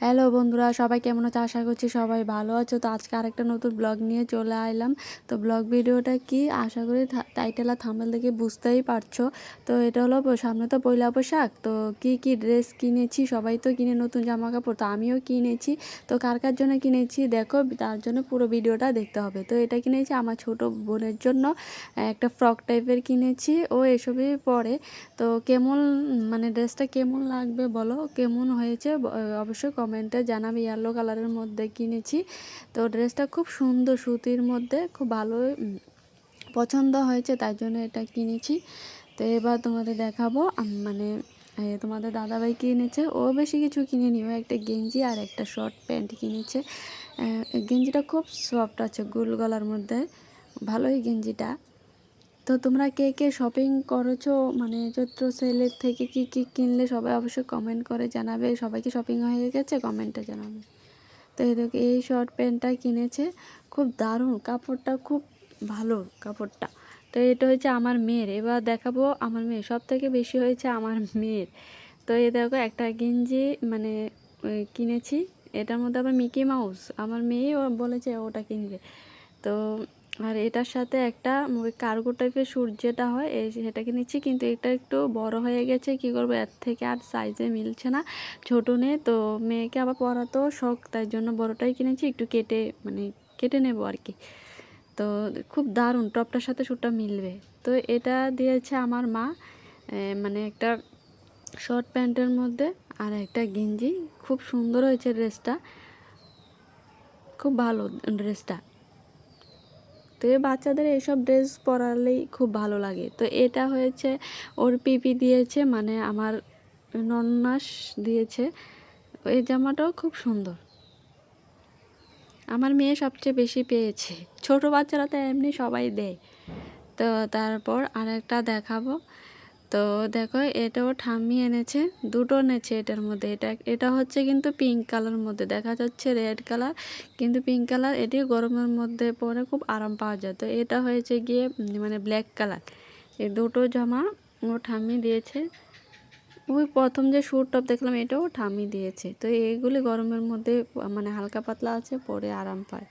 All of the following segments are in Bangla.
হ্যালো বন্ধুরা, সবাই কেমন আছো? আশা করছি সবাই ভালো আছো। তো আজকে আরেকটা নতুন ব্লগ নিয়ে চলে আইলাম। তো ব্লগ ভিডিওটা কি, আশা করি টাইটেল আর থাম্বনেল দেখে বুঝতেই পারছো। তো এটা হলো সামনে তো পয়লা বৈশাখ। তো কি ড্রেস কিনেছি, সবাই তো কিনে নতুন জামা কাপড়, তো আমিও কিনেছি। তো কার কার জন্য কিনেছি দেখো, তার জন্য পুরো ভিডিওটা দেখতে হবে। তো এটা কিনেছি আমার ছোট বোনের জন্য, একটা ফ্রক টাইপের কিনেছি, ও এসবই পরে। তো কেমন মানে ড্রেসটা কেমন লাগবে বলো, কেমন হয়েছে অবশ্যই কমেন্টে জানাবে। ইয়েলো কালারের মধ্যে কিনেছি। তো ড্রেসটা খুব সুন্দর, সুতির মধ্যে খুব ভালো পছন্দ হয়েছে, তাই জন্য এটা কিনেছি। তো এবার তোমাদের দেখাবো মানে তোমাদের দাদাভাই কিনেছে, ও বেশি কিছু কিনেনি, ও একটা গেঞ্জি আর একটা শর্ট প্যান্ট কিনেছে। গেঞ্জিটা খুব সফট আছে, গোল গলার মধ্যে, ভালোই গেঞ্জিটা। তো তোমরা কে কে শপিং করেছো, মানে চৈত্র সেলের থেকে কি কি কিনলে সবাই অবশ্যই কমেন্ট করে জানাবে। সবাইকে শপিং হয়ে গেছে কমেন্টে জানাবে। তো এদিকে এই শর্ট প্যান্টটা কিনেছে, খুব দারুণ, কাপড়টা খুব ভালো কাপড়টা। তো এটা হচ্ছে আমার মেয়ের, এবার দেখাবো আমার মেয়ে, সব থেকে বেশি হয়েছে আমার মেয়ের। তো এই দেখো একটা গেঞ্জি মানে কিনেছি, এটার মধ্যে আবার মিকি মাউস, আমার মেয়ে ও বলেছে ওটা কিনবে। তো আর এটার সাথে একটা ওই কার্গো টাইপের স্যুট যেটা হয় সেটা কিনেছি, কিন্তু এটা একটু বড় হয়ে গেছে, কি করবো, এর থেকে আর সাইজে মিলছে না, ছোটো নেই। তো মেয়েকে আবার পরাতেও শখ, তাই জন্য বড়টাই কিনেছি, একটু কেটে নেবো আর কি। তো খুব দারুণ, টপটার সাথে স্যুটটা মিলবে। তো এটা দিয়েছে আমার মা, মানে একটা শর্ট প্যান্টের মধ্যে আর একটা গেঞ্জি, খুব সুন্দর হয়েছে ড্রেসটা, খুব ভালো ড্রেসটা। তো এই বাচ্চাদের এইসব ড্রেস পরালেই খুব ভালো লাগে। তো এটা হয়েছে ওর পিপি দিয়েছে, মানে আমার নন্নাস দিয়েছে। এই জামাটাও খুব সুন্দর, আমার মেয়ে সবচেয়ে বেশি পেয়েছে, ছোট বাচ্চারা তো এমনি সবাই দেয়। তো তারপর আরেকটা দেখাবো। তো দেখো, এটাও ঠাম্মি এনেছে, দুটো এনেছে এটার মধ্যে। এটা হচ্ছে কিন্তু পিঙ্ক কালার মধ্যে, দেখা যাচ্ছে রেড কালার কিন্তু পিঙ্ক কালার। এটি গরমের মধ্যে পরে খুব আরাম পাওয়া যায়। তো এটা হয়েছে গিয়ে মানে ব্ল্যাক কালার। এই দুটো জামা ও ঠাম্মি দিয়েছে। ওই প্রথম যে স্যুট টপ দেখলাম এটাও ঠাম্মি দিয়েছে। তো এইগুলি গরমের মধ্যে মানে হালকা পাতলা আছে, পরে আরাম পায়।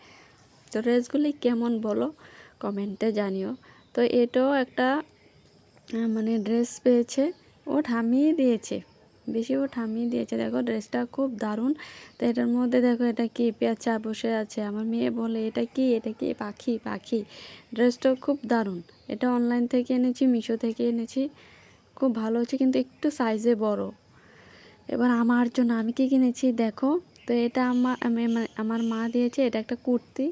তো ড্রেসগুলি কেমন বলো কমেন্টে জানিও। তো এটাও একটা মানে ড্রেস পেয়েছে, ও ঠামিয়ে দিয়েছে, বেশি ও ঠামিয়ে দিয়েছে। দেখো ড্রেসটা খুব দারুণ। তো এটার মধ্যে দেখো এটা কি পেঁচা বসে আছে, আমার মেয়ে বলে এটা কি পাখি পাখি। ড্রেসটাও খুব দারুণ। এটা অনলাইন থেকে এনেছি, মিশো থেকে এনেছি, খুব ভালো হচ্ছে, কিন্তু একটু সাইজে বড়। এবার আমার জন্য আমি কি কিনেছি দেখো। তো এটা আমার মা দিয়েছে, এটা একটা কুর্তি।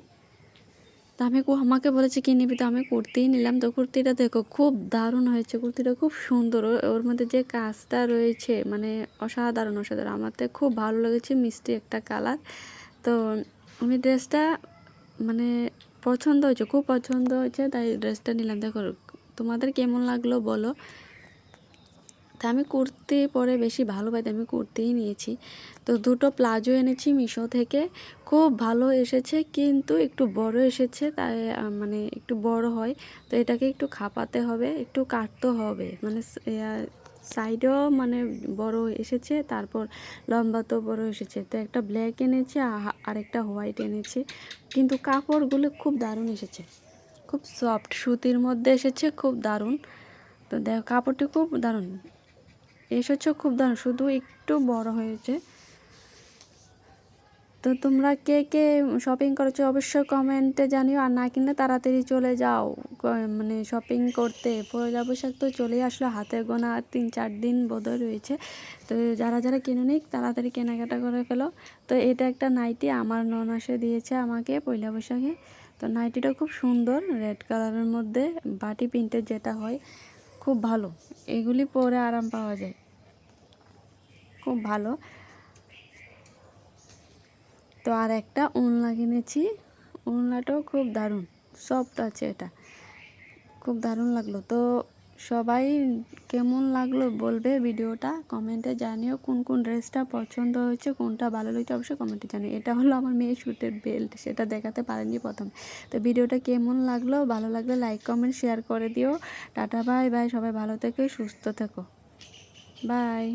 তো আমাকে বলেছে কি নিবি, তো আমি কুর্তিই নিলাম। তো কুর্তিটা দেখো খুব দারুণ হয়েছে, কুর্তিটা খুব সুন্দর, ওর মধ্যে যে কাজটা রয়েছে মানে অসাধারণ অসাধারণ, আমার তো খুব ভালো লেগেছে, মিষ্টি একটা কালার। তো আমি ড্রেসটা মানে পছন্দ হয়েছে, খুব পছন্দ হয়েছে, তাই ড্রেসটা নিলাম। দেখো তোমাদের কেমন লাগলো বলো। তা আমি কুর্তি পরে বেশি ভালো পাই, আমি কুর্তিই নিয়েছি। তো দুটো প্লাজো এনেছি মিশো থেকে, খুব ভালো এসেছে, কিন্তু একটু বড় এসেছে, তাই মানে একটু বড় হয়। তো এটাকে একটু খাপাতে হবে, একটু কাটতে হবে, মানে সাইডেও মানে বড় এসেছে, তারপর লম্বা তো বড় এসেছে। তো একটা ব্ল্যাক এনেছি আর একটা হোয়াইট এনেছি, কিন্তু কাপড়গুলো খুব দারুণ এসেছে, খুব সফট সুতির মধ্যে এসেছে, খুব দারুণ। তো দেখো কাপড়টি খুব দারুণ এসেছে, খুব দারুণ, শুধু একটু বড় হয়েছে। তো তোমরা কে কে শপিং করেছো অবশ্যই কমেন্টে জানিও, আর না কিনলে তাড়াতাড়ি চলে যাও মানে শপিং করতে। পয়লা বৈশাখ তো চলেই আসলো, হাতে গোনা 3-4 দিন বোধহয় রয়েছে। তো যারা যারা কিনুনি তাড়াতাড়ি কেনাকাটা করে ফেলো। তো এটা একটা নাইটি আমার ননাসে দিয়েছে আমাকে পয়লা বৈশাখে। তো নাইটিটা খুব সুন্দর, রেড কালারের মধ্যে বাটি প্রিন্টের যেটা হয়, খুব ভালো, এগুলি পরে আরাম পাওয়া যায়, খুব ভালো। তো আর একটা ওড়না কিনেছি, ওড়নাটাও খুব দারুণ, সফট আছে, এটা খুব দারুণ লাগলো। তো সবাই কেমন লাগলো বলবে ভিডিওটা, কমেন্টে জানিও কোন কোন ড্রেসটা পছন্দ হয়েছে, কোনটা ভালো লাগছে অবশ্যই কমেন্টে জানিও। এটা হলো আমার মেয়ের স্যুটের বেল্ট, সেটা দেখাতে পারেনি প্রথম। তো ভিডিওটা কেমন লাগলো, ভালো লাগলে লাইক কমেন্ট শেয়ার করে দিও। টাটা বাই বাই, সবাই ভালো থেকো, সুস্থ থেকো, বাই।